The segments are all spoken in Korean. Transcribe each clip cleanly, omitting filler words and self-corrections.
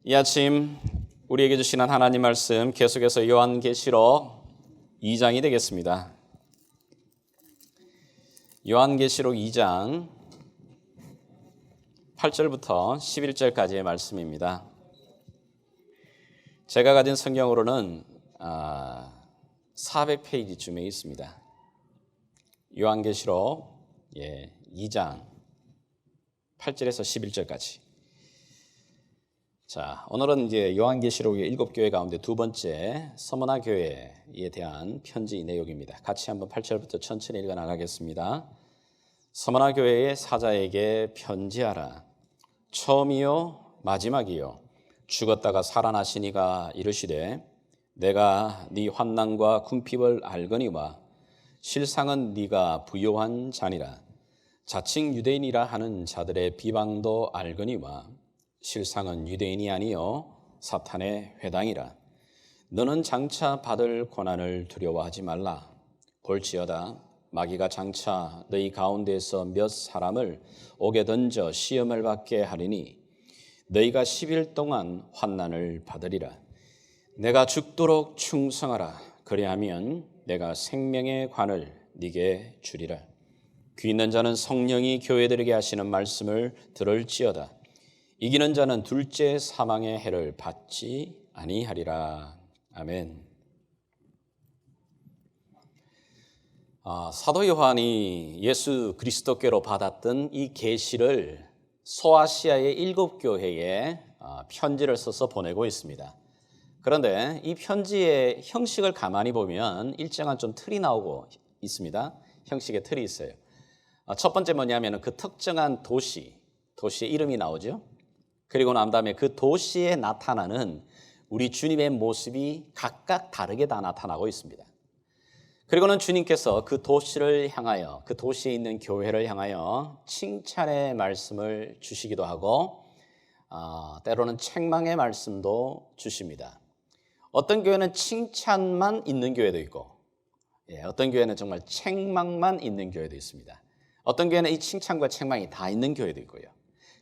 이 아침 우리에게 주시는 하나님 말씀 계속해서 요한계시록 2장이 되겠습니다. 요한계시록 2장 8절부터 11절까지의 말씀입니다. 제가 가진 성경으로는 400페이지쯤에 있습니다. 요한계시록 2장 8절에서 11절까지. 자, 오늘은 이제 요한계시록의 7교회 가운데 두 번째 서머나 교회에 대한 편지 내용입니다. 같이 한번 8절부터 천천히 읽어 나가겠습니다. 서머나 교회의 사자에게 편지하라. 처음이요 마지막이요 죽었다가 살아나시니가 이르시되 내가 네 환난과 궁핍을 알거니와 실상은 네가 부요한 자니라. 자칭 유대인이라 하는 자들의 비방도 알거니와 실상은 유대인이 아니요 사탄의 회당이라. 너는 장차 받을 고난을 두려워하지 말라. 볼지어다 마귀가 장차 너희 가운데에서 몇 사람을 옥에 던져 시험을 받게 하리니 너희가 10일 동안 환난을 받으리라. 내가 죽도록 충성하라. 그리하면 내가 생명의 관을 네게 주리라. 귀 있는 자는 성령이 교회들에게 하시는 말씀을 들을지어다. 이기는 자는 둘째 사망의 해를 받지 아니하리라. 아멘. 사도 요한이 예수 그리스도께로 받았던 이 계시를 소아시아의 7교회에 편지를 써서 보내고 있습니다. 그런데 이 편지의 형식을 가만히 보면 일정한 좀 틀이 나오고 있습니다. 형식의 틀이 있어요. 첫 번째 뭐냐면 그 특정한 도시의 이름이 나오죠. 그리고 난 다음에 그 도시에 나타나는 우리 주님의 모습이 각각 다르게 다 나타나고 있습니다. 그리고는 주님께서 그 도시를 향하여, 그 도시에 있는 교회를 향하여 칭찬의 말씀을 주시기도 하고 때로는 책망의 말씀도 주십니다. 어떤 교회는 칭찬만 있는 교회도 있고 어떤 교회는 정말 책망만 있는 교회도 있습니다. 어떤 교회는 이 칭찬과 책망이 다 있는 교회도 있고요.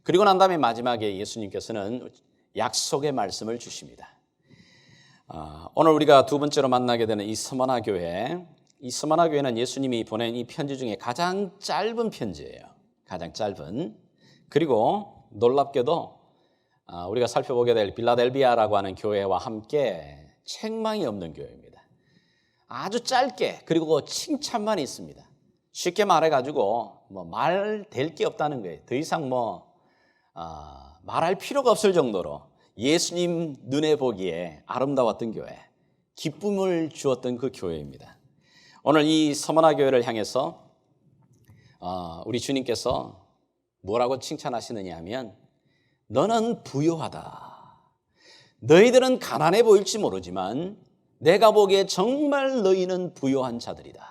그리고 난 다음에 마지막에 예수님께서는 약속의 말씀을 주십니다. 오늘 우리가 두 번째로 만나게 되는 이 서머나 교회, 이 서머나 교회는 예수님이 보낸 이 편지 중에 가장 짧은 편지예요. 가장 짧은. 그리고 놀랍게도 우리가 살펴보게 될 빌라델비아라고 하는 교회와 함께 책망이 없는 교회입니다. 아주 짧게 그리고 칭찬만 있습니다. 쉽게 말해가지고 말 될 게 없다는 거예요. 더 이상 말할 필요가 없을 정도로 예수님 눈에 보기에 아름다웠던 교회, 기쁨을 주었던 그 교회입니다. 오늘 이 서머나 교회를 향해서 우리 주님께서 뭐라고 칭찬하시느냐 하면 너는 부요하다. 너희들은 가난해 보일지 모르지만 내가 보기에 정말 너희는 부요한 자들이다.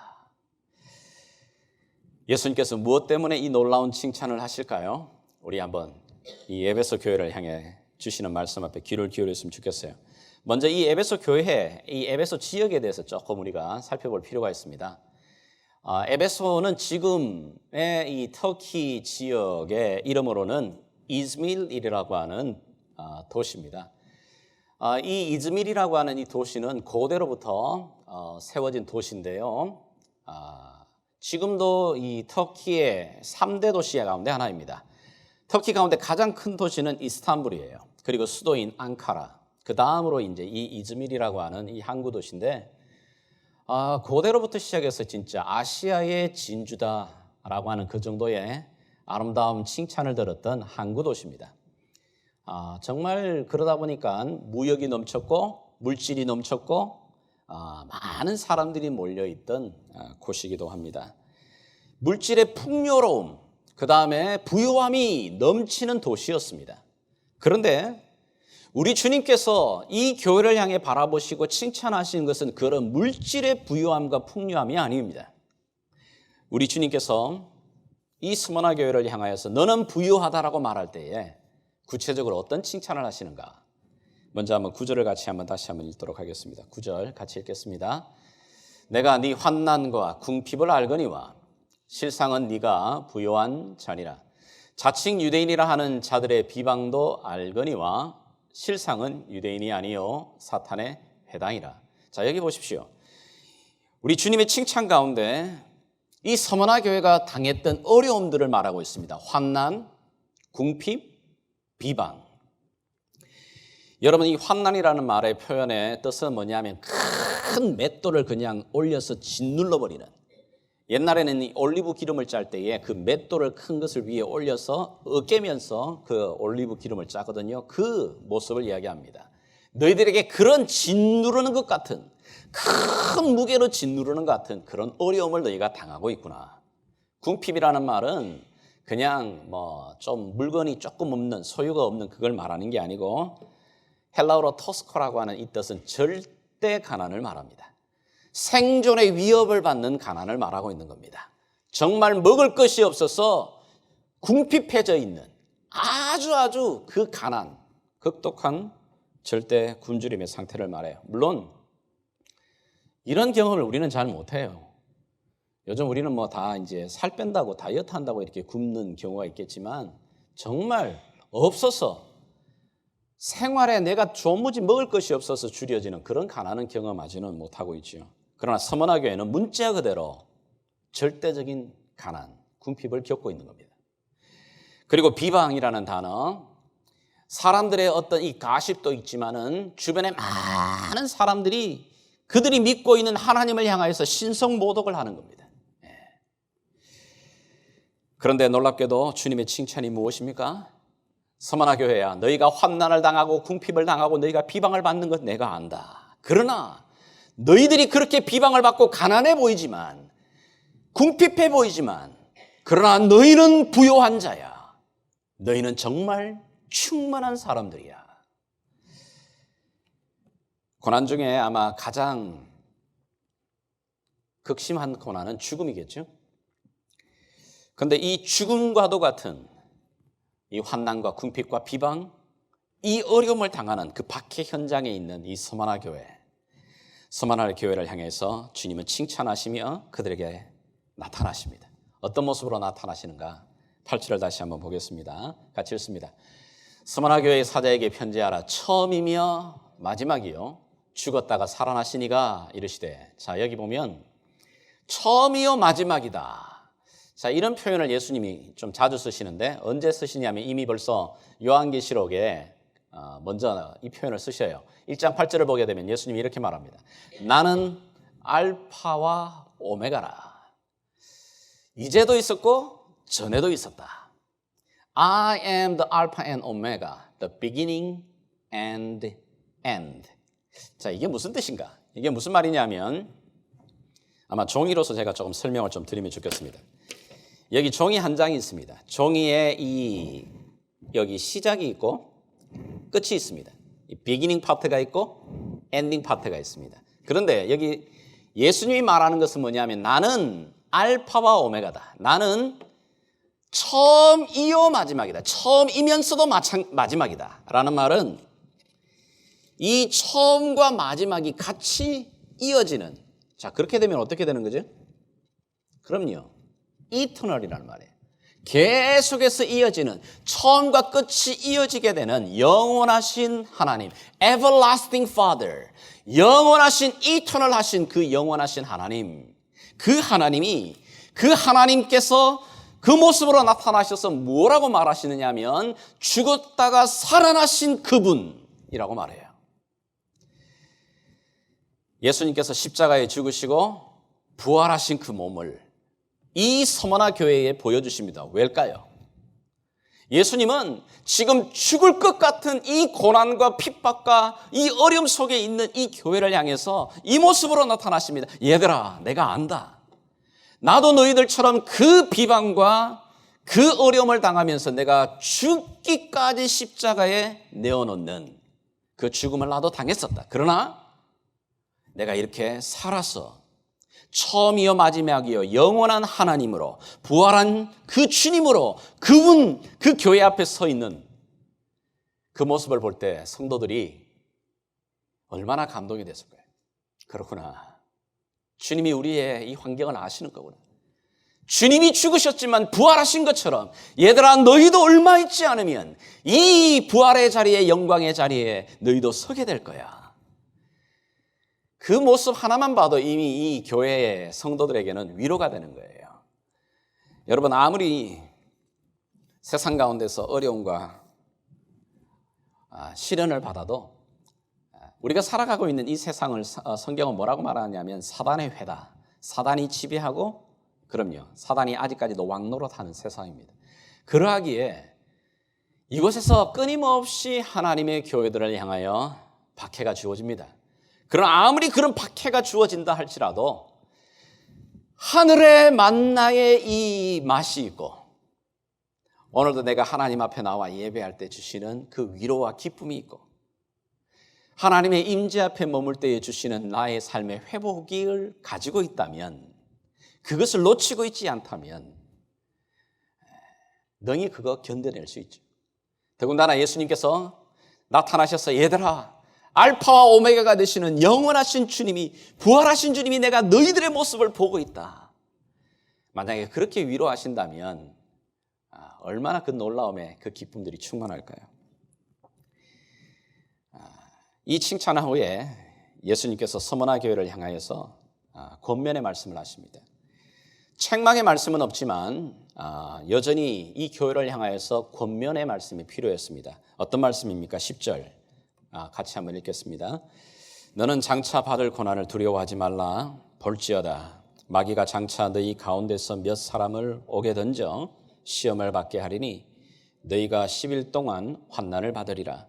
예수님께서 무엇 때문에 이 놀라운 칭찬을 하실까요? 우리 한번 이 에베소 교회를 향해 주시는 말씀 앞에 귀를 기울였으면 좋겠어요. 먼저 이 에베소 교회, 이 에베소 지역에 대해서 조금 우리가 살펴볼 필요가 있습니다. 에베소는 지금의 이 터키 지역의 이름으로는 이즈밀이라고 하는 도시입니다. 이 이즈밀이라고 하는 이 도시는 고대로부터 세워진 도시인데요. 지금도 이 터키의 3대 도시 가운데 하나입니다. 터키 가운데 가장 큰 도시는 이스탄불이에요. 그리고 수도인 앙카라. 그 다음으로 이제 이 이즈밀이라고 하는 이 항구 도시인데, 고대로부터 시작해서 진짜 아시아의 진주다라고 하는 그 정도의 아름다운 칭찬을 들었던 항구 도시입니다. 정말 그러다 보니까 무역이 넘쳤고 물질이 넘쳤고 많은 사람들이 몰려있던 곳이기도 합니다. 물질의 풍요로움, 그 다음에 부요함이 넘치는 도시였습니다. 그런데 우리 주님께서 이 교회를 향해 바라보시고 칭찬하시는 것은 그런 물질의 부요함과 풍요함이 아닙니다. 우리 주님께서 이 스모나 교회를 향하여서 너는 부요하다라고 말할 때에 구체적으로 어떤 칭찬을 하시는가? 먼저 한번 9절을 다시 한번 읽도록 하겠습니다. 9절 같이 읽겠습니다. 내가 네 환난과 궁핍을 알거니와 실상은 네가 부요한 자니라. 자칭 유대인이라 하는 자들의 비방도 알거니와 실상은 유대인이 아니요 사탄의 회당이라. 자, 여기 보십시오. 우리 주님의 칭찬 가운데 이 서머나 교회가 당했던 어려움들을 말하고 있습니다. 환난, 궁핍, 비방. 여러분, 이 환난이라는 말의 표현의 뜻은 뭐냐면 큰 맷돌을 그냥 올려서 짓눌러버리는, 옛날에는 이 올리브 기름을 짤 때에 그 맷돌을 큰 것을 위에 올려서 으깨면서 그 올리브 기름을 짜거든요. 그 모습을 이야기합니다. 너희들에게 그런 짓누르는 것 같은, 큰 무게로 짓누르는 것 같은 그런 어려움을 너희가 당하고 있구나. 궁핍이라는 말은 그냥 좀 물건이 조금 없는, 소유가 없는 그걸 말하는 게 아니고, 헬라어로 토스코라고 하는 이 뜻은 절대 가난을 말합니다. 생존의 위협을 받는 가난을 말하고 있는 겁니다. 정말 먹을 것이 없어서 궁핍해져 있는 아주 그 가난, 극독한 절대 굶주림의 상태를 말해요. 물론 이런 경험을 우리는 잘 못해요. 요즘 우리는 다 이제 살 뺀다고 다이어트 한다고 이렇게 굶는 경우가 있겠지만, 정말 없어서 생활에 내가 조무지 먹을 것이 없어서 줄여지는 그런 가난은 경험하지는 못하고 있죠. 그러나 서머나 교회는 문자 그대로 절대적인 가난, 궁핍을 겪고 있는 겁니다. 그리고 비방이라는 단어, 사람들의 어떤 이 가십도 있지만은 주변에 많은 사람들이 그들이 믿고 있는 하나님을 향하여서 신성모독을 하는 겁니다. 그런데 놀랍게도 주님의 칭찬이 무엇입니까? 서머나 교회야, 너희가 환난을 당하고 궁핍을 당하고 너희가 비방을 받는 것 내가 안다. 그러나 너희들이 그렇게 비방을 받고 가난해 보이지만, 궁핍해 보이지만, 그러나 너희는 부요한 자야. 너희는 정말 충만한 사람들이야. 고난 중에 아마 가장 극심한 고난은 죽음이겠죠. 그런데 이 죽음과도 같은 이 환난과 궁핍과 비방, 이 어려움을 당하는 그 박해 현장에 있는 이 서머나 교회, 서머나 교회를 향해서 주님은 칭찬하시며 그들에게 나타나십니다. 어떤 모습으로 나타나시는가? 8절을 다시 한번 보겠습니다. 같이 읽습니다. 서머나 교회의 사자에게 편지하라. 처음이며 마지막이요 죽었다가 살아나시니가 이르시되. 자, 여기 보면 처음이요 마지막이다. 자, 이런 표현을 예수님이 좀 자주 쓰시는데, 언제 쓰시냐면 이미 벌써 요한계시록에 먼저 이 표현을 쓰셔요. 1장 8절을 보게 되면 예수님이 이렇게 말합니다. 나는 알파와 오메가라. 이제도 있었고 전에도 있었다. I am the Alpha and Omega, the beginning and end. 자, 이게 무슨 뜻인가? 이게 무슨 말이냐면, 아마 종이로서 제가 조금 설명을 좀 드리면 좋겠습니다. 여기 종이 한 장이 있습니다. 종이에 여기 시작이 있고 끝이 있습니다. 비기닝 파트가 있고 엔딩 파트가 있습니다. 그런데 여기 예수님이 말하는 것은 뭐냐면, 나는 알파와 오메가다. 나는 처음이요 마지막이다. 처음이면서도 마지막이다. 라는 말은 이 처음과 마지막이 같이 이어지는, 자, 그렇게 되면 어떻게 되는 거죠? 그럼요, 이터널이라는 말이에요. 계속해서 이어지는, 처음과 끝이 이어지게 되는 영원하신 하나님, everlasting Father, 영원하신 이터널 하신 그 영원하신 하나님, 그 하나님이, 그 하나님께서 그 모습으로 나타나셔서 뭐라고 말하시느냐 하면 죽었다가 살아나신 그분이라고 말해요. 예수님께서 십자가에 죽으시고 부활하신 그 몸을 이 서머나 교회에 보여주십니다. 왜일까요? 예수님은 지금 죽을 것 같은 이 고난과 핍박과 이 어려움 속에 있는 이 교회를 향해서 이 모습으로 나타나십니다. 얘들아, 내가 안다. 나도 너희들처럼 그 비방과 그 어려움을 당하면서 내가 죽기까지 십자가에 내어놓는 그 죽음을 나도 당했었다. 그러나 내가 이렇게 살아서 처음이요 마지막이요 영원한 하나님으로 부활한 그 주님으로 그분, 그 교회 앞에 서 있는 그 모습을 볼 때 성도들이 얼마나 감동이 됐을까요? 그렇구나, 주님이 우리의 이 환경을 아시는 거구나. 주님이 죽으셨지만 부활하신 것처럼 얘들아 너희도 얼마 있지 않으면 이 부활의 자리에 영광의 자리에 너희도 서게 될 거야. 그 모습 하나만 봐도 이미 이 교회의 성도들에게는 위로가 되는 거예요. 여러분 아무리 세상 가운데서 어려움과 시련을 받아도 우리가 살아가고 있는 이 세상을 성경은 뭐라고 말하냐면 사단의 회다. 사단이 지배하고 그럼요. 사단이 아직까지도 왕노릇하는 세상입니다. 그러하기에 이곳에서 끊임없이 하나님의 교회들을 향하여 박해가 주어집니다. 그러나 아무리 그런 박해가 주어진다 할지라도 하늘의 만나의 이 맛이 있고 오늘도 내가 하나님 앞에 나와 예배할 때 주시는 그 위로와 기쁨이 있고 하나님의 임재 앞에 머물 때에 주시는 나의 삶의 회복을 가지고 있다면 그것을 놓치고 있지 않다면 능히 그거 견뎌낼 수 있죠. 더군다나 예수님께서 나타나셔서 얘들아 알파와 오메가가 되시는 영원하신 주님이 부활하신 주님이 내가 너희들의 모습을 보고 있다. 만약에 그렇게 위로하신다면 얼마나 그 놀라움에 그 기쁨들이 충만할까요? 이 칭찬 후에 예수님께서 서머나 교회를 향하여서 권면의 말씀을 하십니다. 책망의 말씀은 없지만 여전히 이 교회를 향하여서 권면의 말씀이 필요했습니다. 어떤 말씀입니까? 10절 같이 한번 읽겠습니다. 너는 장차 받을 고난을 두려워하지 말라. 볼지어다 마귀가 장차 너희 가운데서 몇 사람을 옥에 던져 시험을 받게 하리니 너희가 10일 동안 환난을 받으리라.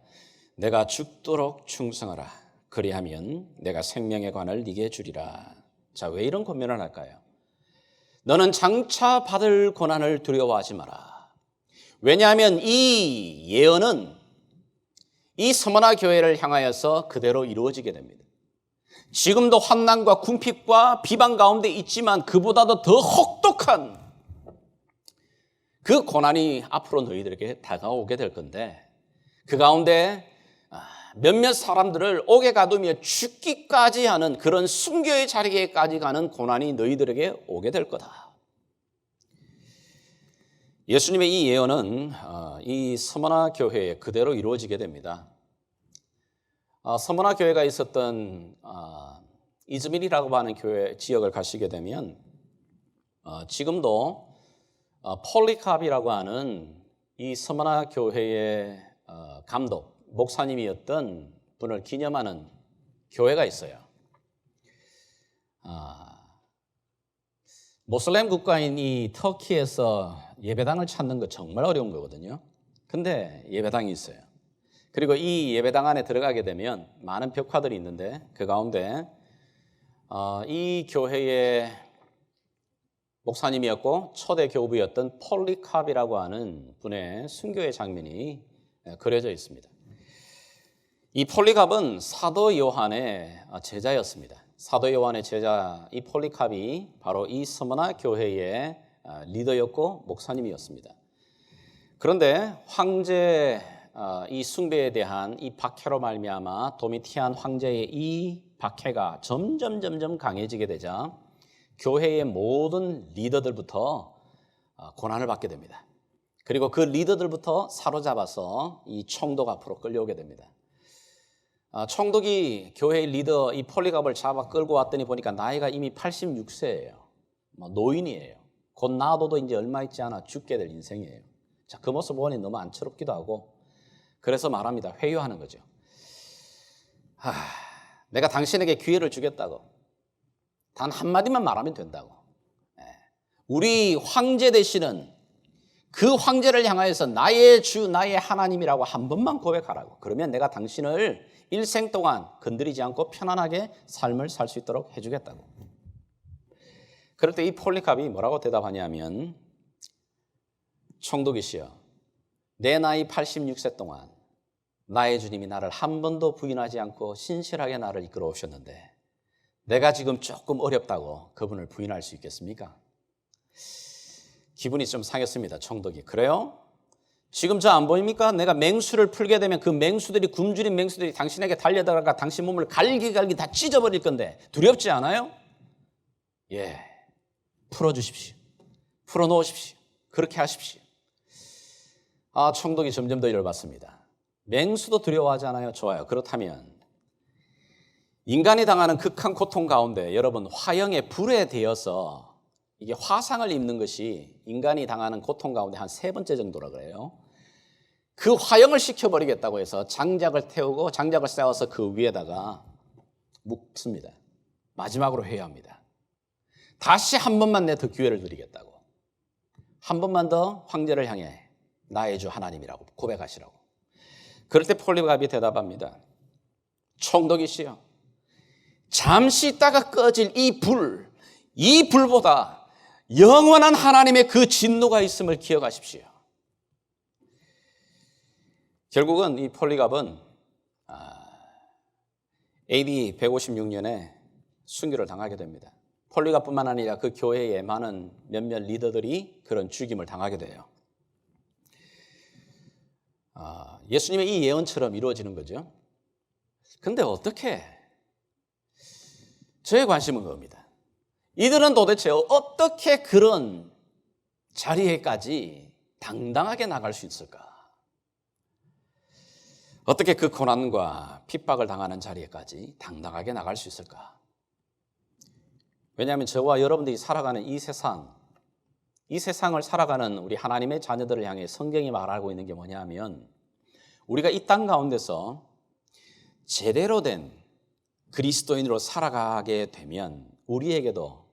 내가 죽도록 충성하라. 그리하면 내가 생명의 관을 네게 주리라. 자, 왜 이런 권면을 할까요? 너는 장차 받을 고난을 두려워하지 마라. 왜냐하면 이 예언은 이 서머나 교회를 향하여서 그대로 이루어지게 됩니다. 지금도 환난과 궁핍과 비방 가운데 있지만 그보다도 더 혹독한 그 고난이 앞으로 너희들에게 다가오게 될 건데 그 가운데 몇몇 사람들을 옥에 가두며 죽기까지 하는 그런 순교의 자리에까지 가는 고난이 너희들에게 오게 될 거다. 예수님의 이 예언은 이 서머나 교회에 그대로 이루어지게 됩니다. 서머나 교회가 있었던 이즈밀이라고 하는 교회 지역을 가시게 되면 지금도 폴리캅이라고 하는 이 서머나 교회의 감독, 목사님이었던 분을 기념하는 교회가 있어요. 모슬렘 국가인 이 터키에서 예배당을 찾는 거 정말 어려운 거거든요. 근데 예배당이 있어요. 그리고 이 예배당 안에 들어가게 되면 많은 벽화들이 있는데 그 가운데 이 교회의 목사님이었고 초대 교부였던 폴리캅이라고 하는 분의 순교의 장면이 그려져 있습니다. 이 폴리캅은 사도 요한의 제자였습니다. 사도 요한의 제자 이 폴리캅이 바로 이 서머나 교회의 리더였고 목사님이었습니다. 그런데 황제 이 숭배에 대한 이 박해로 말미암아 도미티안 황제의 이 박해가 점점 강해지게 되자 교회의 모든 리더들부터 고난을 받게 됩니다. 그리고 그 리더들부터 사로잡아서 이 총독 앞으로 끌려오게 됩니다. 총독이 교회의 리더 이 폴리캅을 잡아 끌고 왔더니 보니까 나이가 이미 86세예요. 노인이에요. 곧 나도 이제 얼마 있지 않아 죽게 될 인생이에요. 자, 그 모습 보니 너무 안쓰럽기도 하고 그래서 말합니다. 회유하는 거죠. 내가 당신에게 기회를 주겠다고. 단 한마디만 말하면 된다고. 우리 황제 되시는 그 황제를 향하여서 나의 주, 나의 하나님이라고 한 번만 고백하라고. 그러면 내가 당신을 일생 동안 건드리지 않고 편안하게 삶을 살 수 있도록 해주겠다고. 그럴 때 이 폴리캅이 뭐라고 대답하냐면 총독이시여 내 나이 86세 동안 나의 주님이 나를 한 번도 부인하지 않고 신실하게 나를 이끌어 오셨는데 내가 지금 조금 어렵다고 그분을 부인할 수 있겠습니까? 기분이 좀 상했습니다. 총독이. 그래요? 지금 저 안 보입니까? 내가 맹수를 풀게 되면 그 맹수들이 굶주린 맹수들이 당신에게 달려들어가 당신 몸을 갈기 다 찢어버릴 건데 두렵지 않아요? 예, 풀어주십시오. 풀어놓으십시오. 그렇게 하십시오. 총독이 점점 더 열받습니다. 맹수도 두려워하잖아요. 좋아요. 그렇다면 인간이 당하는 극한 고통 가운데 여러분 화형에 불에 대어서 이게 화상을 입는 것이 인간이 당하는 고통 가운데 한 3번째 정도라 그래요. 그 화형을 시켜버리겠다고 해서 장작을 태우고 장작을 쌓아서 그 위에다가 묵습니다. 마지막으로 회유합니다. 다시 한 번만 내 더 기회를 드리겠다고. 한 번만 더 황제를 향해 나의 주 하나님이라고 고백하시라고. 그럴 때 폴리갑이 대답합니다. 총독이시여, 잠시 있다가 꺼질 이 불보다 영원한 하나님의 그 진노가 있음을 기억하십시오. 결국은 이 폴리갑은 AD 156년에 순교를 당하게 됩니다. 폴리갑뿐만 아니라 그 교회의 많은 몇몇 리더들이 그런 죽임을 당하게 돼요. 예수님의 이 예언처럼 이루어지는 거죠. 근데 어떻게? 저의 관심은 그겁니다. 이들은 도대체 어떻게 그런 자리에까지 당당하게 나갈 수 있을까? 어떻게 그 고난과 핍박을 당하는 자리에까지 당당하게 나갈 수 있을까? 왜냐하면 저와 여러분들이 살아가는 이 세상을 살아가는 우리 하나님의 자녀들을 향해 성경이 말하고 있는 게 뭐냐면 우리가 이 땅 가운데서 제대로 된 그리스도인으로 살아가게 되면 우리에게도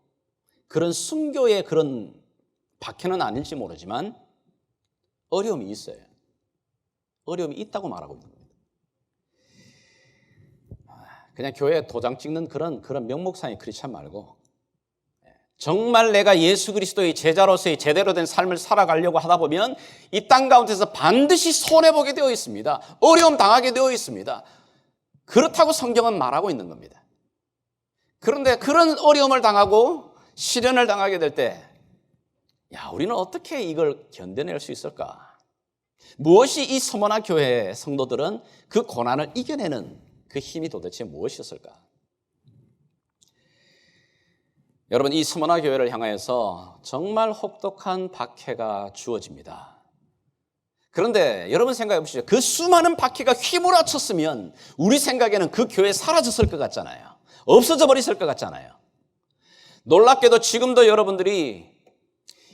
그런 순교의 그런 박해는 아닐지 모르지만 어려움이 있어요. 어려움이 있다고 말하고 있는 겁니다. 그냥 교회에 도장 찍는 그런 명목상의 크리스찬 말고 정말 내가 예수 그리스도의 제자로서의 제대로 된 삶을 살아가려고 하다 보면 이 땅 가운데서 반드시 손해보게 되어 있습니다. 어려움 당하게 되어 있습니다. 그렇다고 성경은 말하고 있는 겁니다. 그런데 그런 어려움을 당하고 시련을 당하게 될 때 우리는 어떻게 이걸 견뎌낼 수 있을까? 무엇이 이 서머나 교회의 성도들은 그 고난을 이겨내는 그 힘이 도대체 무엇이었을까? 여러분, 이 서머나 교회를 향하여서 정말 혹독한 박해가 주어집니다. 그런데 여러분 생각해 보시죠. 그 수많은 박해가 휘몰아쳤으면 우리 생각에는 그 교회 사라졌을 것 같잖아요. 없어져 버렸을 것 같잖아요. 놀랍게도 지금도 여러분들이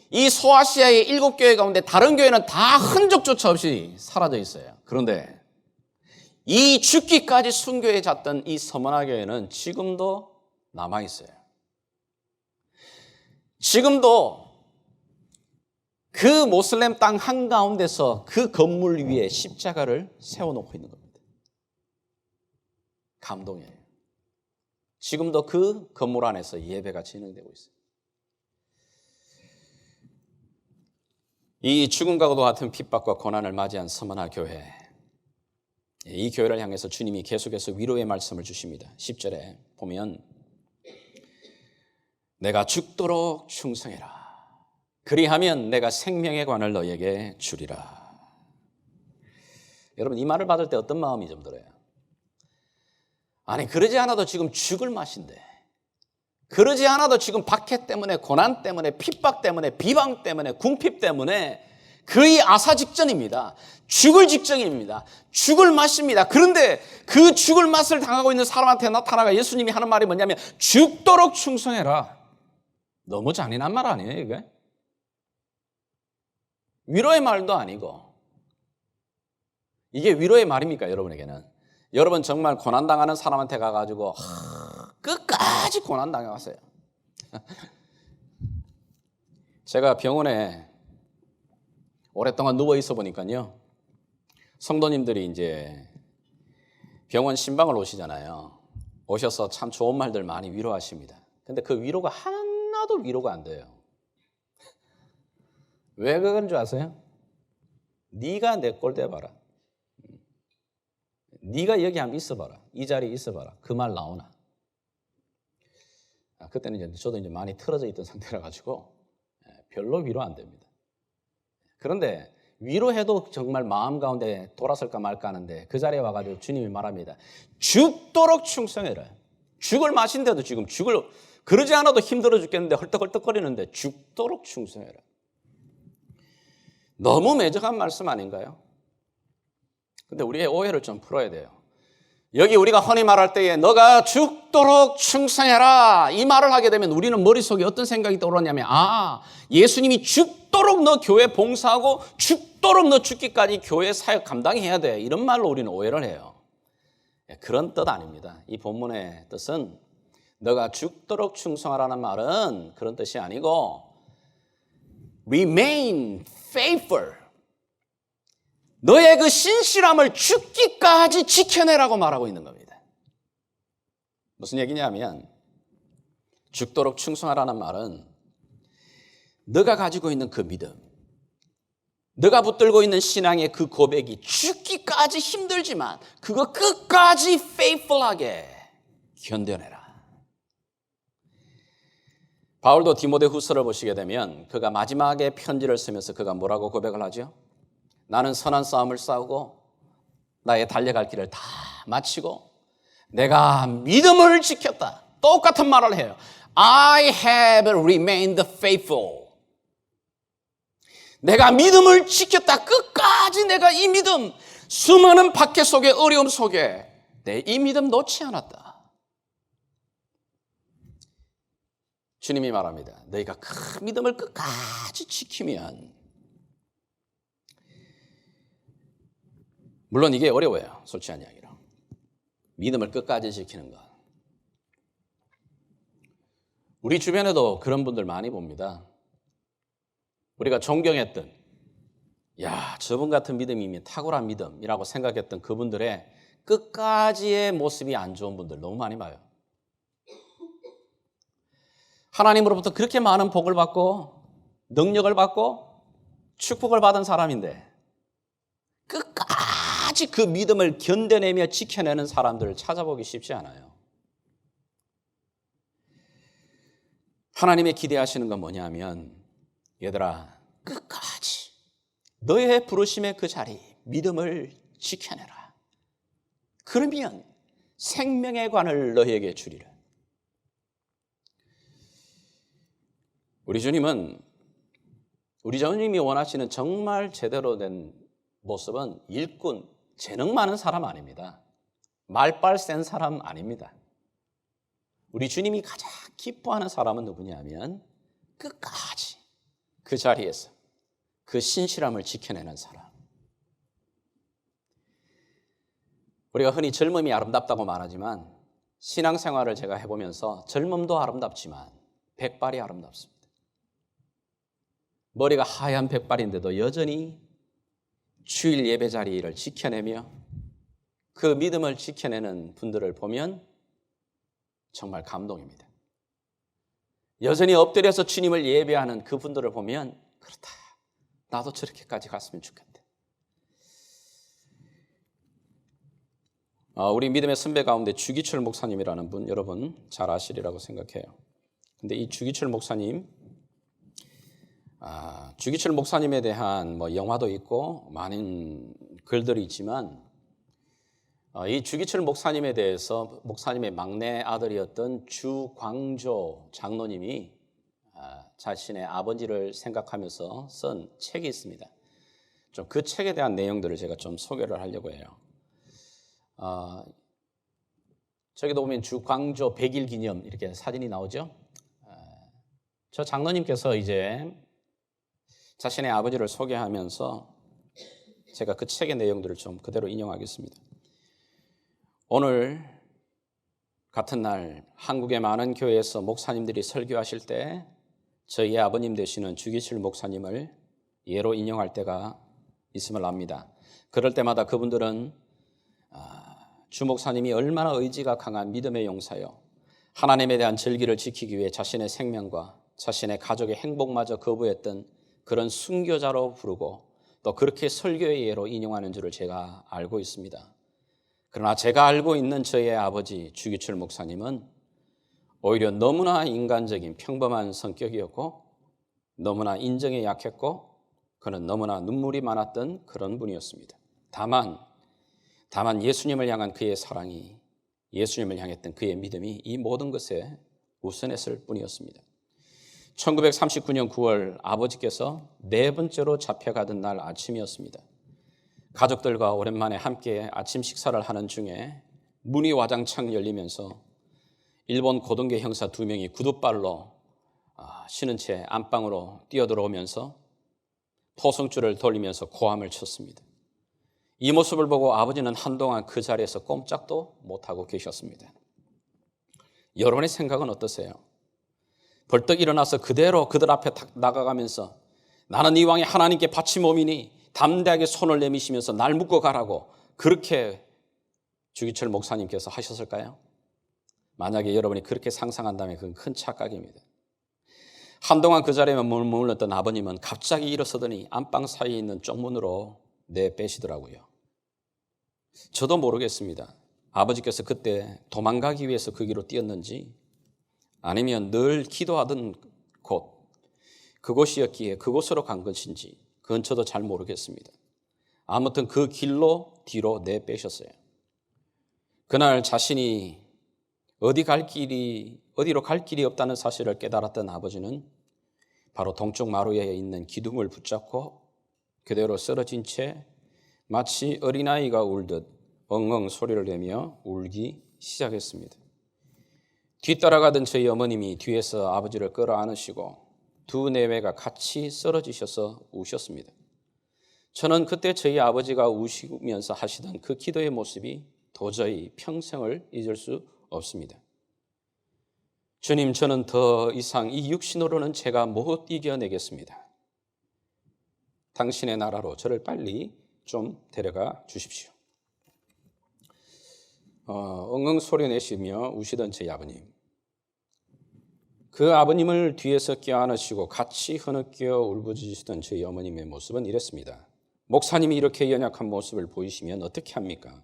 이 소아시아의 7교회 가운데 다른 교회는 다 흔적조차 없이 사라져 있어요. 그런데 이 죽기까지 순교에 잤던 이 서머나 교회는 지금도 남아 있어요. 지금도 그 모슬렘 땅 한가운데서 그 건물 위에 십자가를 세워놓고 있는 겁니다. 감동이에요. 지금도 그 건물 안에서 예배가 진행되고 있어요. 이 죽음과 같은 핍박과 고난을 맞이한 서머나 교회, 이 교회를 향해서 주님이 계속해서 위로의 말씀을 주십니다. 10절에 보면 내가 죽도록 충성해라. 그리하면 내가 생명의 관을 너에게 주리라. 여러분, 이 말을 받을 때 어떤 마음이 좀 들어요? 아니, 그러지 않아도 지금 죽을 맛인데, 그러지 않아도 지금 박해 때문에, 고난 때문에, 핍박 때문에, 비방 때문에, 궁핍 때문에 거의 아사 직전입니다. 죽을 직전입니다. 죽을 맛입니다. 그런데 그 죽을 맛을 당하고 있는 사람한테 나타나가 예수님이 하는 말이 뭐냐면 죽도록 충성해라. 너무 잔인한 말 아니에요, 이게? 위로의 말도 아니고. 이게 위로의 말입니까, 여러분에게는? 여러분 정말 고난당하는 사람한테 가가지고 끝까지 고난당해왔어요. 제가 병원에 오랫동안 누워있어 보니까요, 성도님들이 이제 병원 신방을 오시잖아요. 오셔서 참 좋은 말들 많이 위로하십니다. 근데 그 위로가 하나도 위로가 안 돼요. 왜 그런 줄 아세요? 네가 내 꼴 대봐라. 네가 여기 한번 있어봐라. 이 자리에 있어봐라. 그 말 나오나? 그때는 이제 저도 이제 많이 틀어져 있던 상태라 가지고 별로 위로 안 됩니다. 그런데 위로해도 정말 마음 가운데 돌아설까 말까 하는데 그 자리에 와가지고 주님이 말합니다. 죽도록 충성해라. 죽을 마신데도 지금 그러지 않아도 힘들어 죽겠는데 헐떡헐떡거리는데 죽도록 충성해라. 너무 매정한 말씀 아닌가요? 근데 우리의 오해를 좀 풀어야 돼요. 여기 우리가 흔히 말할 때에 너가 죽도록 충성해라 이 말을 하게 되면 우리는 머릿속에 어떤 생각이 떠오르냐면 예수님이 죽도록 너 교회 봉사하고 죽도록 너 죽기까지 교회 사역 감당해야 돼 이런 말로 우리는 오해를 해요. 그런 뜻 아닙니다. 이 본문의 뜻은 너가 죽도록 충성하라는 말은 그런 뜻이 아니고 remain faithful 너의 그 신실함을 죽기까지 지켜내라고 말하고 있는 겁니다. 무슨 얘기냐면 죽도록 충성하라는 말은 너가 가지고 있는 그 믿음, 너가 붙들고 있는 신앙의 그 고백이 죽기까지 힘들지만 그거 끝까지 faithful하게 견뎌내라. 바울도 디모데후서를 보시게 되면 그가 마지막에 편지를 쓰면서 그가 뭐라고 고백을 하죠? 나는 선한 싸움을 싸우고 나의 달려갈 길을 다 마치고 내가 믿음을 지켰다. 똑같은 말을 해요. I have remained faithful. 내가 믿음을 지켰다. 끝까지 내가 이 믿음, 수많은 박해 속에 어려움 속에 내 이 믿음 놓지 않았다. 주님이 말합니다. 너희가 그 믿음을 끝까지 지키면 물론 이게 어려워요. 솔직한 이야기로. 믿음을 끝까지 지키는 것. 우리 주변에도 그런 분들 많이 봅니다. 우리가 존경했던 저분 같은 믿음이면 탁월한 믿음이라고 생각했던 그분들의 끝까지의 모습이 안 좋은 분들 너무 많이 봐요. 하나님으로부터 그렇게 많은 복을 받고 능력을 받고 축복을 받은 사람인데 끝까지 그 믿음을 견뎌내며 지켜내는 사람들을 찾아보기 쉽지 않아요. 하나님의 기대하시는 건 뭐냐면 얘들아 끝까지 너의 부르심의 그 자리 믿음을 지켜내라. 그러면 생명의 관을 너희에게 주리라. 우리 주님이 원하시는 정말 제대로 된 모습은 일꾼, 재능 많은 사람 아닙니다. 말빨 센 사람 아닙니다. 우리 주님이 가장 기뻐하는 사람은 누구냐면 끝까지 그 자리에서 그 신실함을 지켜내는 사람. 우리가 흔히 젊음이 아름답다고 말하지만 신앙생활을 제가 해보면서 젊음도 아름답지만 백발이 아름답습니다. 머리가 하얀 백발인데도 여전히 주일 예배 자리를 지켜내며 그 믿음을 지켜내는 분들을 보면 정말 감동입니다. 여전히 엎드려서 주님을 예배하는 그분들을 보면 그렇다. 나도 저렇게까지 갔으면 좋겠다. 우리 믿음의 선배 가운데 주기철 목사님이라는 분 여러분 잘 아시리라고 생각해요. 근데 이 주기철 목사님 주기철 목사님에 대한 영화도 있고 많은 글들이 있지만 이 주기철 목사님에 대해서 목사님의 막내 아들이었던 주광조 장로님이 자신의 아버지를 생각하면서 쓴 책이 있습니다. 좀 그 책에 대한 내용들을 제가 좀 소개를 하려고 해요. 저기도 보면 주광조 100일 기념 이렇게 사진이 나오죠. 저 장로님께서 이제 자신의 아버지를 소개하면서 제가 그 책의 내용들을 좀 그대로 인용하겠습니다. 오늘 같은 날 한국의 많은 교회에서 목사님들이 설교하실 때 저희의 아버님 되시는 주기철 목사님을 예로 인용할 때가 있음을 압니다. 그럴 때마다 그분들은 주 목사님이 얼마나 의지가 강한 믿음의 용사요, 하나님에 대한 절기를 지키기 위해 자신의 생명과 자신의 가족의 행복마저 거부했던 그런 순교자로 부르고 또 그렇게 설교의 예로 인용하는 줄을 제가 알고 있습니다. 그러나 제가 알고 있는 저의 아버지 주기철 목사님은 오히려 너무나 인간적인 평범한 성격이었고 너무나 인정에 약했고 그는 너무나 눈물이 많았던 그런 분이었습니다. 다만 예수님을 향한 그의 사랑이, 예수님을 향했던 그의 믿음이 이 모든 것에 우선했을 뿐이었습니다. 1939년 9월 아버지께서 네 번째로 잡혀가던 날 아침이었습니다. 가족들과 오랜만에 함께 아침 식사를 하는 중에 문이 와장창 열리면서 일본 고등계 형사 2명이 구둣발로 신은 채 안방으로 뛰어들어오면서 포성줄을 돌리면서 고함을 쳤습니다. 이 모습을 보고 아버지는 한동안 그 자리에서 꼼짝도 못하고 계셨습니다. 여러분의 생각은 어떠세요? 벌떡 일어나서 그대로 그들 앞에 나가가면서 나는 이왕에 하나님께 바친 몸이니 담대하게 손을 내미시면서 날 묶어 가라고 그렇게 주기철 목사님께서 하셨을까요? 만약에 여러분이 그렇게 상상한다면 그건 큰 착각입니다. 한동안 그 자리에 머물렀던 아버님은 갑자기 일어서더니 안방 사이에 있는 쪽문으로 내빼시더라고요. 저도 모르겠습니다. 아버지께서 그때 도망가기 위해서 그 길로 뛰었는지 아니면 늘 기도하던 곳, 그곳이었기에 그곳으로 간 것인지 그건 저도 잘 모르겠습니다. 아무튼 그 길로 뒤로 내빼셨어요. 그날 자신이 어디로 갈 길이 없다는 사실을 깨달았던 아버지는 바로 동쪽 마루에 있는 기둥을 붙잡고 그대로 쓰러진 채 마치 어린아이가 울듯 엉엉 소리를 내며 울기 시작했습니다. 뒤따라가던 저희 어머님이 뒤에서 아버지를 끌어안으시고 두 내외가 같이 쓰러지셔서 우셨습니다. 저는 그때 저희 아버지가 우시면서 하시던 그 기도의 모습이 도저히 평생을 잊을 수 없습니다. 주님, 저는 더 이상 이 육신으로는 제가 못 이겨내겠습니다. 당신의 나라로 저를 빨리 좀 데려가 주십시오. 엉엉 소리 내시며 우시던 제 아버님. 그 아버님을 뒤에서 껴안으시고 같이 흐느껴 울부짖으시던 저희 어머님의 모습은 이랬습니다. 목사님이 이렇게 연약한 모습을 보이시면 어떻게 합니까?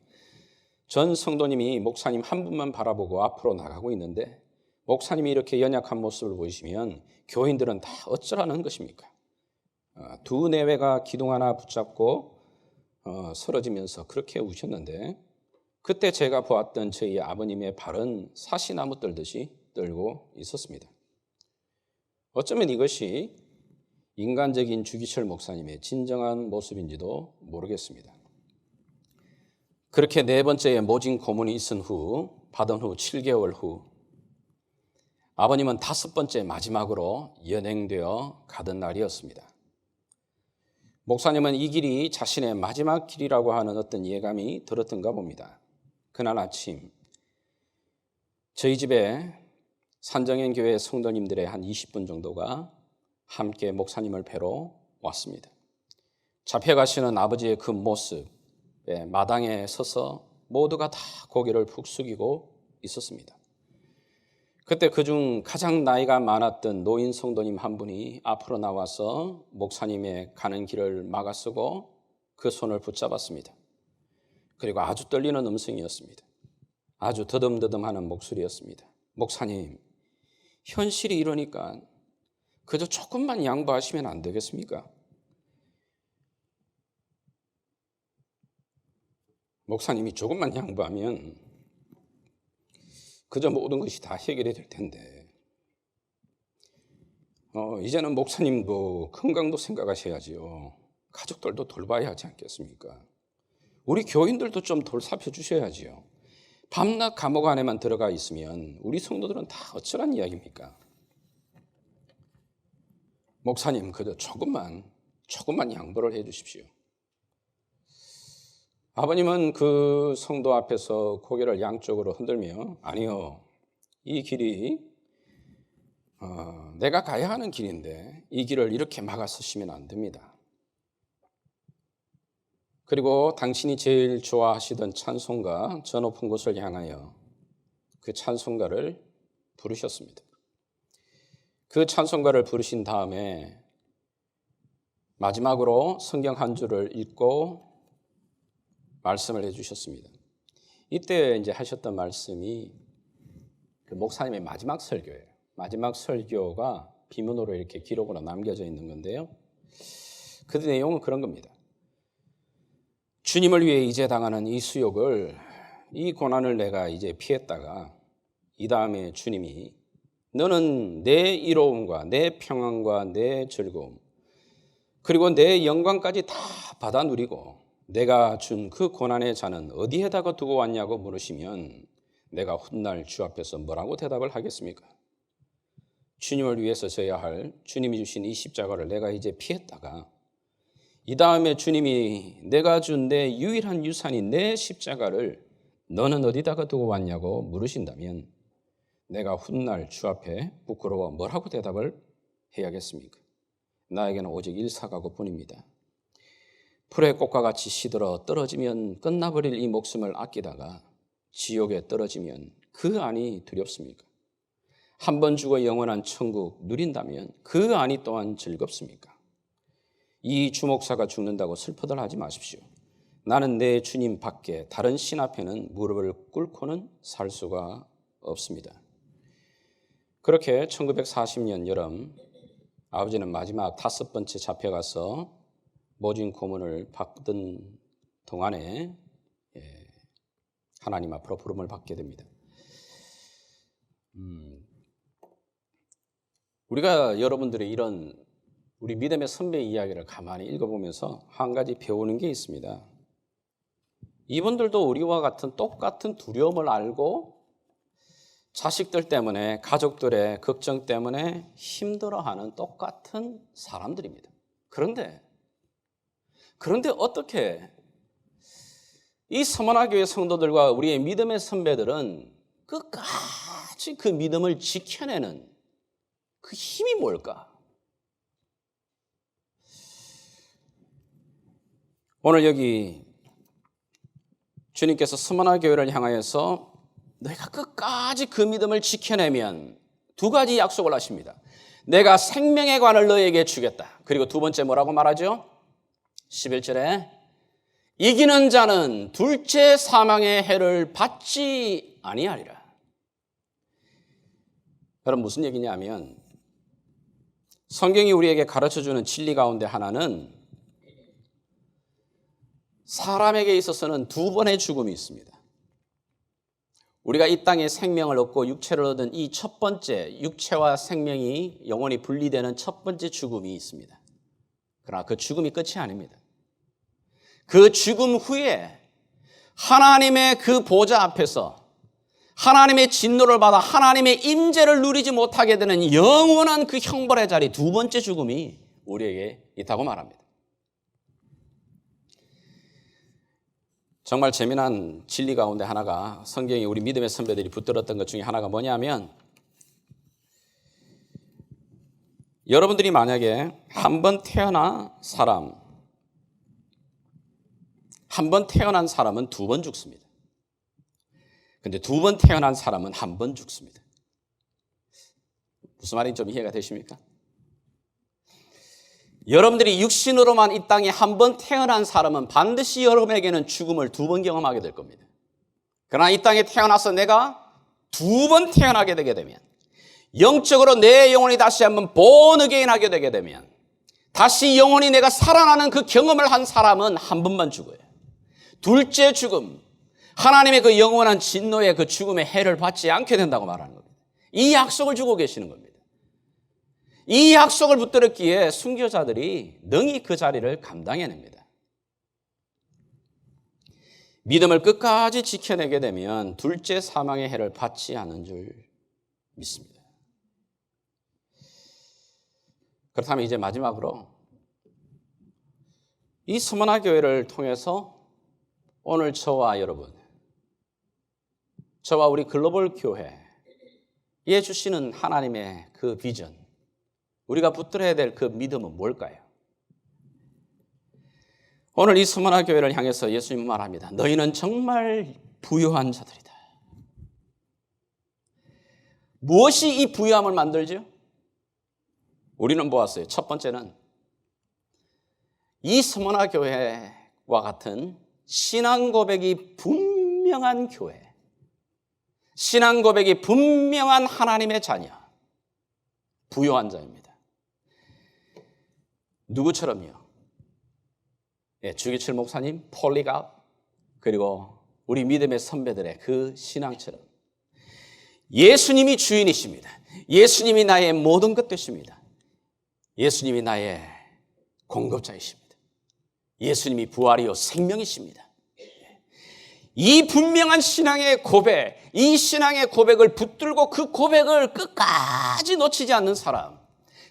전 성도님이 목사님 한 분만 바라보고 앞으로 나가고 있는데 목사님이 이렇게 연약한 모습을 보이시면 교인들은 다 어쩌라는 것입니까? 두 내외가 기둥 하나 붙잡고 쓰러지면서 그렇게 우셨는데 그때 제가 보았던 저희 아버님의 발은 사시나무 떨듯이 떨고 있었습니다. 어쩌면 이것이 인간적인 주기철 목사님의 진정한 모습인지도 모르겠습니다. 그렇게 네 번째의 모진 고문이 받은 후 7개월 후 아버님은 5번째 마지막으로 연행되어 가던 날이었습니다. 목사님은 이 길이 자신의 마지막 길이라고 하는 어떤 예감이 들었던가 봅니다. 그날 아침 저희 집에 산정현 교회 성도님들의 한 20분 정도가 함께 목사님을 뵈러 왔습니다. 잡혀가시는 아버지의 그 모습에 마당에 서서 모두가 다 고개를 푹 숙이고 있었습니다. 그때 그중 가장 나이가 많았던 노인 성도님 한 분이 앞으로 나와서 목사님의 가는 길을 막아서고 그 손을 붙잡았습니다. 그리고 아주 떨리는 음성이었습니다. 아주 더듬더듬하는 목소리였습니다. 목사님, 현실이 이러니까 그저 조금만 양보하시면 안 되겠습니까? 목사님이 조금만 양보하면 그저 모든 것이 다 해결이 될 텐데 이제는 목사님도 건강도 생각하셔야지요. 가족들도 돌봐야 하지 않겠습니까? 우리 교인들도 좀 돌살펴 주셔야지요. 밤낮 감옥 안에만 들어가 있으면 우리 성도들은 다 어쩌란 이야기입니까? 목사님, 그저 조금만 양보를 해 주십시오. 아버님은 그 성도 앞에서 고개를 양쪽으로 흔들며 아니요, 이 길이 내가 가야 하는 길인데 이 길을 이렇게 막아서시면 안 됩니다. 그리고 당신이 제일 좋아하시던 찬송가 저 높은 곳을 향하여 그 찬송가를 부르셨습니다. 그 찬송가를 부르신 다음에 마지막으로 성경 한 줄을 읽고 말씀을 해주셨습니다. 이때 이제 하셨던 말씀이 그 목사님의 마지막 설교예요. 마지막 설교가 비문으로 이렇게 기록으로 남겨져 있는 건데요. 그 내용은 그런 겁니다. 주님을 위해 이제 당하는 이 수욕을, 이 고난을 내가 이제 피했다가 이 다음에 주님이 너는 내 이로움과 내 평안과 내 즐거움 그리고 내 영광까지 다 받아 누리고 내가 준 그 고난의 잔은 어디에다가 두고 왔냐고 물으시면 내가 훗날 주 앞에서 뭐라고 대답을 하겠습니까? 주님을 위해서 져야 할 주님이 주신 이 십자가를 내가 이제 피했다가 이 다음에 주님이 내가 준 내 유일한 유산인 내 십자가를 너는 어디다가 두고 왔냐고 물으신다면 내가 훗날 주 앞에 부끄러워 뭐라고 대답을 해야겠습니까? 나에게는 오직 일사각오뿐입니다. 풀의 꽃과 같이 시들어 떨어지면 끝나버릴 이 목숨을 아끼다가 지옥에 떨어지면 그 안이 두렵습니까? 한 번 죽어 영원한 천국 누린다면 그 안이 또한 즐겁습니까? 이 주목사가 죽는다고 슬퍼들 하지 마십시오. 나는 내 주님 밖에 다른 신 앞에는 무릎을 꿇고는 살 수가 없습니다. 그렇게 1940년 여름 아버지는 마지막 5번째 잡혀가서 모진 고문을 받던 동안에 하나님 앞으로 부름을 받게 됩니다. 우리가 여러분들의 이런 우리 믿음의 선배 이야기를 가만히 읽어보면서 한 가지 배우는 게 있습니다. 이분들도 우리와 같은 똑같은 두려움을 알고 자식들 때문에 가족들의 걱정 때문에 힘들어하는 똑같은 사람들입니다. 그런데 어떻게 이 서머나교회 성도들과 우리의 믿음의 선배들은 끝까지 그 믿음을 지켜내는 그 힘이 뭘까? 오늘 여기 주님께서 서머나교회를 향하여서 너희가 끝까지 그 믿음을 지켜내면 두 가지 약속을 하십니다. 내가 생명의 관을 너희에게 주겠다. 그리고 두 번째 뭐라고 말하죠? 11절에 이기는 자는 둘째 사망의 해를 받지 아니하리라. 여러분 무슨 얘기냐면 성경이 우리에게 가르쳐주는 진리 가운데 하나는 사람에게 있어서는 두 번의 죽음이 있습니다. 우리가 이 땅에 생명을 얻고 육체를 얻은 이 첫 번째 육체와 생명이 영원히 분리되는 첫 번째 죽음이 있습니다. 그러나 그 죽음이 끝이 아닙니다. 그 죽음 후에 하나님의 그 보좌 앞에서 하나님의 진노를 받아 하나님의 임재를 누리지 못하게 되는 영원한 그 형벌의 자리 두 번째 죽음이 우리에게 있다고 말합니다. 정말 재미난 진리 가운데 하나가 성경이 우리 믿음의 선배들이 붙들었던 것 중에 하나가 뭐냐면 여러분들이 만약에 한 번 태어난 사람은 두 번 죽습니다. 근데 두 번 태어난 사람은 한 번 죽습니다. 무슨 말인지 좀 이해가 되십니까? 여러분들이 육신으로만 이 땅에 한 번 태어난 사람은 반드시 여러분에게는 죽음을 두 번 경험하게 될 겁니다. 그러나 이 땅에 태어나서 내가 두 번 태어나게 되게 되면 영적으로 내 영혼이 다시 한번 born again 하게 되게 되면 다시 영혼이 내가 살아나는 그 경험을 한 사람은 한 번만 죽어요. 둘째 죽음, 하나님의 그 영원한 진노의 그 죽음의 해를 받지 않게 된다고 말하는 겁니다. 이 약속을 주고 계시는 겁니다. 이 약속을 붙들었기에 순교자들이 능히 그 자리를 감당해냅니다. 믿음을 끝까지 지켜내게 되면 둘째 사망의 해를 받지 않은 줄 믿습니다. 그렇다면 이제 마지막으로 이 서머나 교회를 통해서 오늘 저와 여러분, 저와 우리 글로벌 교회에 주시는 하나님의 그 비전, 우리가 붙들어야 될 그 믿음은 뭘까요? 오늘 이 서머나 교회를 향해서 예수님은 말합니다. 너희는 정말 부유한 자들이다. 무엇이 이 부유함을 만들죠? 우리는 보았어요. 첫 번째는 이 서머나 교회와 같은 신앙 고백이 분명한 교회, 신앙 고백이 분명한 하나님의 자녀, 부유한 자입니다. 누구처럼요? 주기철 목사님, 폴리갑, 그리고 우리 믿음의 선배들의 그 신앙처럼 예수님이 주인이십니다. 예수님이 나의 모든 것 되십니다. 예수님이 나의 공급자이십니다. 예수님이 부활이요 생명이십니다. 이 분명한 신앙의 고백, 이 신앙의 고백을 붙들고 그 고백을 끝까지 놓치지 않는 사람,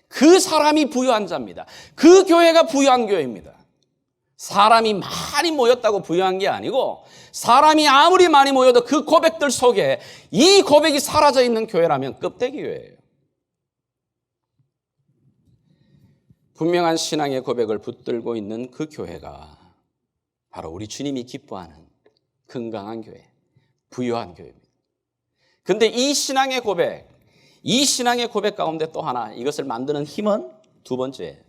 그 사람이 부유한 자입니다. 그 교회가 부유한 교회입니다. 사람이 많이 모였다고 부유한 게 아니고 사람이 아무리 많이 모여도 그 고백들 속에 이 고백이 사라져 있는 교회라면 껍데기 교회예요. 분명한 신앙의 고백을 붙들고 있는 그 교회가 바로 우리 주님이 기뻐하는 건강한 교회, 부유한 교회입니다. 그런데 이 신앙의 고백, 이 신앙의 고백 가운데 또 하나 이것을 만드는 힘은 두 번째,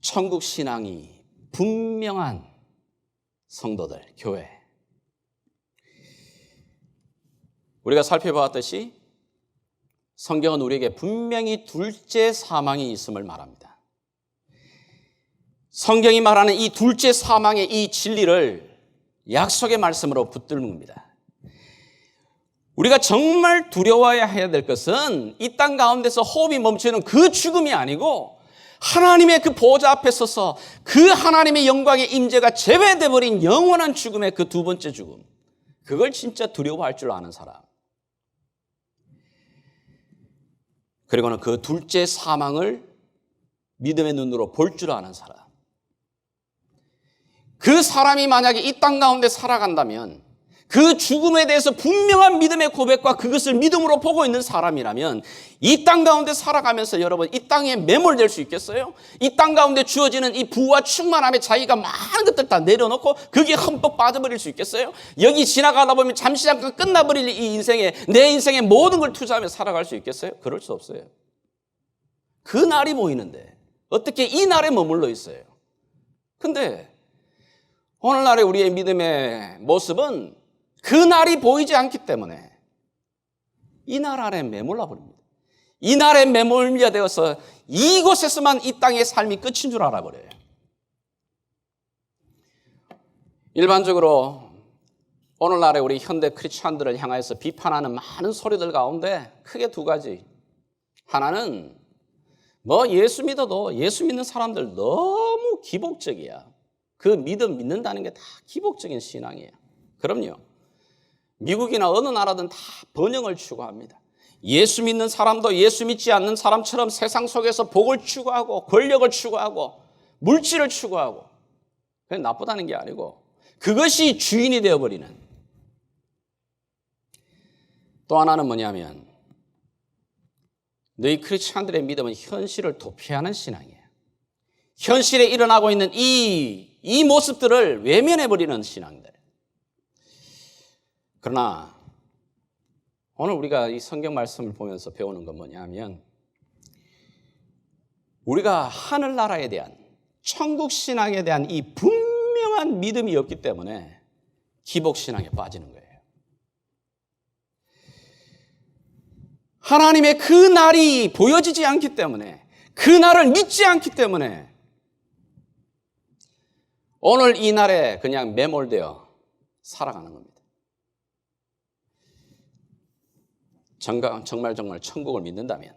천국 신앙이 분명한 성도들, 교회. 우리가 살펴보았듯이 성경은 우리에게 분명히 둘째 사망이 있음을 말합니다. 성경이 말하는 이 둘째 사망의 이 진리를 약속의 말씀으로 붙들는 겁니다. 우리가 정말 두려워해야 해야 될 것은 이 땅 가운데서 호흡이 멈추는 그 죽음이 아니고 하나님의 그 보좌 앞에 서서 그 하나님의 영광의 임재가 제외돼 버린 영원한 죽음의 그 두 번째 죽음. 그걸 진짜 두려워할 줄 아는 사람. 그리고는 그 둘째 사망을 믿음의 눈으로 볼 줄 아는 사람. 그 사람이 만약에 이 땅 가운데 살아간다면 그 죽음에 대해서 분명한 믿음의 고백과 그것을 믿음으로 보고 있는 사람이라면 이 땅 가운데 살아가면서 여러분 이 땅에 매몰될 수 있겠어요? 이 땅 가운데 주어지는 이 부와 충만함에 자기가 많은 것들 다 내려놓고 거기에 흠뻑 빠져버릴 수 있겠어요? 여기 지나가다 보면 잠시 잠깐 끝나버릴 이 인생에 내 인생의 모든 걸 투자하며 살아갈 수 있겠어요? 그럴 수 없어요. 그 날이 보이는데 어떻게 이 날에 머물러 있어요? 근데 오늘날의 우리의 믿음의 모습은 그 날이 보이지 않기 때문에 이 날 안에 매몰라 버립니다. 이 날에 매몰려 되어서 이곳에서만 이 땅의 삶이 끝인 줄 알아버려요. 일반적으로 오늘날의 우리 현대 크리스찬들을 향해서 비판하는 많은 소리들 가운데 크게 두 가지. 하나는 예수 믿어도 예수 믿는 사람들 너무 기복적이야. 그 믿는다는 게 다 기복적인 신앙이에요. 그럼요. 미국이나 어느 나라든 다 번영을 추구합니다. 예수 믿는 사람도 예수 믿지 않는 사람처럼 세상 속에서 복을 추구하고 권력을 추구하고 물질을 추구하고 그게 나쁘다는 게 아니고 그것이 주인이 되어버리는. 또 하나는 뭐냐면 너희 크리스찬들의 믿음은 현실을 도피하는 신앙이에요. 현실에 일어나고 있는 이 모습들을 외면해버리는 신앙들. 그러나 오늘 우리가 이 성경 말씀을 보면서 배우는 건 뭐냐면 우리가 하늘나라에 대한 천국 신앙에 대한 이 분명한 믿음이 없기 때문에 기복신앙에 빠지는 거예요. 하나님의 그 날이 보여지지 않기 때문에 그 날을 믿지 않기 때문에 오늘 이 날에 그냥 매몰되어 살아가는 겁니다. 정말 천국을 믿는다면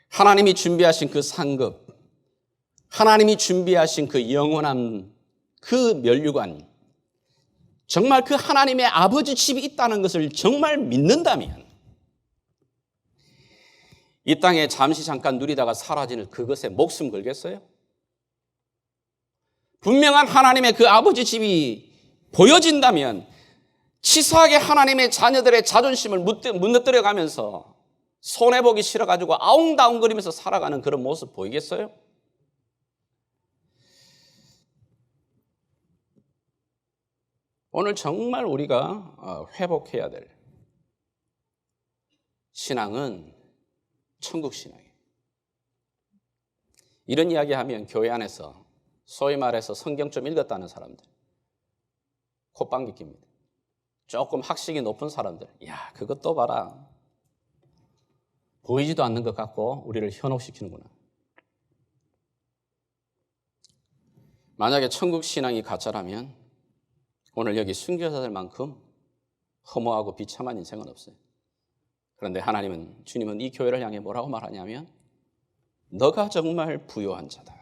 하나님이 준비하신 그 상급, 하나님이 준비하신 그 영원한 그 면류관, 정말 그 하나님의 아버지 집이 있다는 것을 정말 믿는다면 이 땅에 잠시 잠깐 누리다가 사라지는 그것에 목숨 걸겠어요? 분명한 하나님의 그 아버지 집이 보여진다면 치사하게 하나님의 자녀들의 자존심을 무너뜨려가면서 손해보기 싫어가지고 아웅다웅거리면서 살아가는 그런 모습 보이겠어요? 오늘 정말 우리가 회복해야 될 신앙은 천국 신앙이에요. 이런 이야기하면 교회 안에서 소위 말해서 성경 좀 읽었다는 사람들 콧방귀 낍니다. 조금 학식이 높은 사람들, 야, 그것도 봐라. 보이지도 않는 것 같고 우리를 현혹시키는구나. 만약에 천국 신앙이 가짜라면 오늘 여기 순교자들만큼 허무하고 비참한 인생은 없어요. 그런데 주님은 이 교회를 향해 뭐라고 말하냐면 너가 정말 부요한 자다.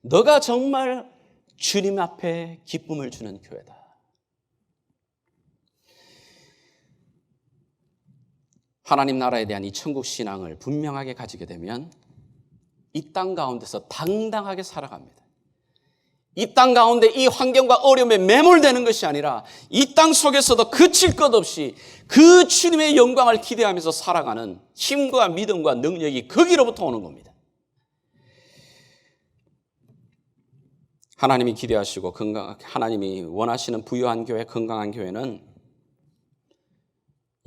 너가 정말 주님 앞에 기쁨을 주는 교회다. 하나님 나라에 대한 이 천국 신앙을 분명하게 가지게 되면 이 땅 가운데서 당당하게 살아갑니다. 이 땅 가운데 이 환경과 어려움에 매몰되는 것이 아니라 이 땅 속에서도 그칠 것 없이 그 주님의 영광을 기대하면서 살아가는 힘과 믿음과 능력이 거기로부터 오는 겁니다. 하나님이 기대하시고 하나님이 원하시는 부유한 교회, 건강한 교회는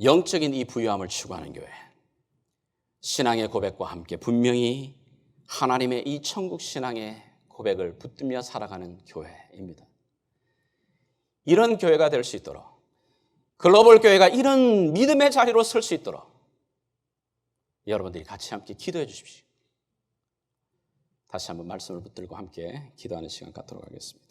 영적인 이 부유함을 추구하는 교회, 신앙의 고백과 함께 분명히 하나님의 이 천국 신앙의 고백을 붙들며 살아가는 교회입니다. 이런 교회가 될 수 있도록, 글로벌 교회가 이런 믿음의 자리로 설 수 있도록 여러분들이 같이 함께 기도해 주십시오. 다시 한번 말씀을 붙들고 함께 기도하는 시간 갖도록 하겠습니다.